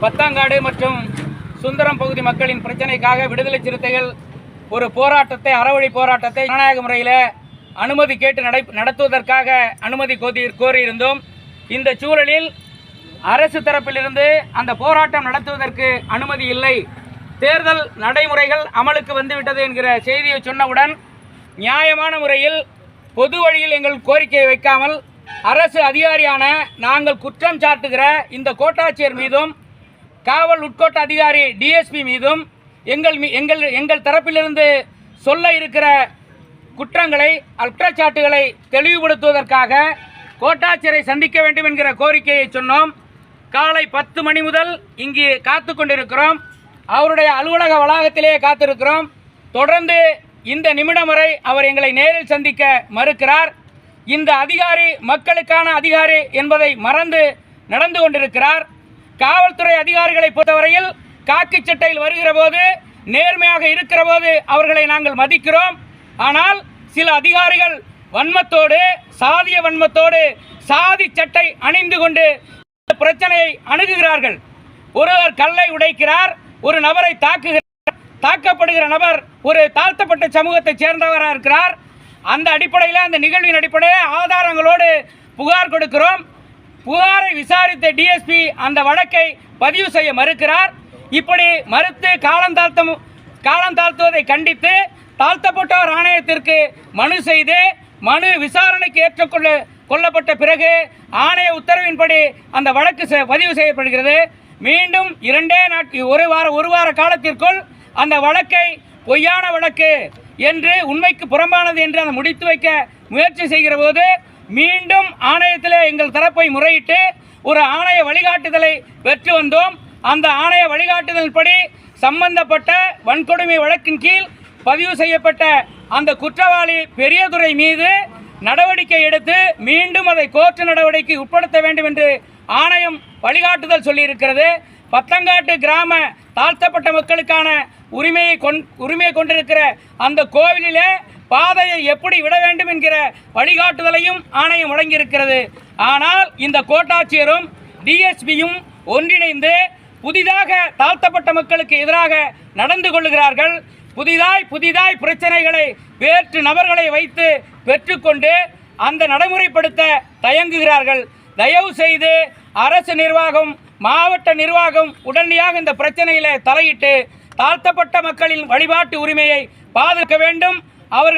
பத்தாங்காடு மற்றும் சுந்தரம் பகுதி மக்களின் பிரச்சனைக்காக விடுதலை சிறுத்தைகள் ஒரு போராட்டத்தை, அறவழி போராட்டத்தை ஜனநாயக முறையில் அனுமதி கேட்டு நடத்துவதற்காக அனுமதி கோரியிருந்தோம். இந்த சூழலில் அரசு தரப்பிலிருந்து அந்த போராட்டம் நடத்துவதற்கு அனுமதி இல்லை, தேர்தல் நடைமுறைகள் அமலுக்கு வந்துவிட்டது என்கிற செய்தியை சொன்னவுடன் நியாயமான முறையில் பொது வழியில் எங்கள் கோரிக்கையை வைக்காமல் அரசு அதிகாரியான நாங்கள் குற்றம் சாட்டுகிற இந்த கோட்டாட்சியர் மீதும் காவல் உட்கோட்ட அதிகாரி டிஎஸ்பி மீதும் எங்கள் தரப்பிலிருந்து சொல்ல இருக்கிற குற்றங்களை, குற்றச்சாட்டுகளை தெளிவுபடுத்துவதற்காக கோட்டாட்சியரை சந்திக்க வேண்டும் என்கிற கோரிக்கையை சொன்னோம். காலை 10 மணி முதல் இங்கு காத்து கொண்டிருக்கிறோம். அவருடைய அலுவலக வளாகத்திலேயே காத்திருக்கிறோம். தொடர்ந்து இந்த நிமிடம் வரை அவர் எங்களை நேரில் சந்திக்க மறுக்கிறார். இந்த அதிகாரி மக்களுக்கான அதிகாரி என்பதை மறந்து நடந்து கொண்டிருக்கிறார். காவல்துறை அதிகாரிகளை பொறுத்தவரையில் காக்கி சட்டையில் வருகிற போது, நேர்மையாக இருக்கிற போது அவர்களை நாங்கள் மதிக்கிறோம். ஆனால் சில அதிகாரிகள் வன்மத்தோடு, சாதிய வன்மத்தோடு, சாதி சட்டை அணிந்து கொண்டு பிரச்சனையை அணுகுகிறார்கள். ஒருவர் கல்லை உடைக்கிறார், ஒரு நபரை தாக்குகிறார். தாக்கப்படுகிற நபர் ஒரு தாழ்த்தப்பட்ட சமூகத்தை சேர்ந்தவராக இருக்கிறார். அந்த அடிப்படையில், அந்த நிகழ்வின் அடிப்படையில் ஆதாரங்களோடு புகார் கொடுக்கிறோம். புகாரை விசாரித்த டிஎஸ்பி அந்த வழக்கை பதிவு செய்ய மறுக்கிறார். இப்படி மறுத்து காலம் தாழ்த்துவதை கண்டித்து தாழ்த்தப்பட்டோர் ஆணையத்திற்கு மனு செய்து, மனு விசாரணைக்கு கொள்ளப்பட்ட பிறகு ஆணைய உத்தரவின்படி அந்த வழக்கு பதிவு செய்யப்படுகிறது. மீண்டும் ஒரு வார காலத்திற்குள் அந்த வழக்கை பொய்யான வழக்கு என்று, உண்மைக்கு புறம்பானது என்று அதை முடித்து வைக்க முயற்சி செய்கிற போது மீண்டும் ஆணையத்தில் எங்கள் தரப்பை முறையிட்டு ஒரு ஆணைய வழிகாட்டுதலை பெற்று வந்தோம். அந்த ஆணைய வழிகாட்டுதல்படி சம்பந்தப்பட்ட வன்கொடுமை வழக்கின் கீழ் பதிவு செய்யப்பட்ட அந்த குற்றவாளி பெரியதுரை மீது நடவடிக்கை எடுத்து மீண்டும் அதை கோர்ட்டு நடவடிக்கை உட்படுத்த வேண்டும் என்று ஆணையம் வழிகாட்டுதல் சொல்லியிருக்கிறது. பத்தங்காட்டு கிராம தாழ்த்தப்பட்ட மக்களுக்கான உரிமையை கொண்டிருக்கிற அந்த கோவிலிலே பாதையை எப்படி விட வேண்டும் என்கிற வழிகாட்டுதலையும் ஆணையம் வழங்கியிருக்கிறது. ஆனால் இந்த கோட்டாட்சியரும் டிஎஸ்பியும் ஒன்றிணைந்து புதிதாக தாழ்த்தப்பட்ட மக்களுக்கு எதிராக நடந்து கொள்ளுகிறார்கள். புதிதாய் பிரச்சனைகளை வேற்று நபர்களை வைத்து பெற்றுக்கொண்டு அந்த நடைமுறைப்படுத்த தயங்குகிறார்கள். தயவு செய்து அரசு நிர்வாகம், மாவட்ட நிர்வாகம் உடனடியாக இந்த பிரச்சனையில் தலையிட்டு தாழ்த்தப்பட்ட மக்களின் வழிபாட்டு உரிமையை பாதுகாக்க வேண்டும். அவர்கள்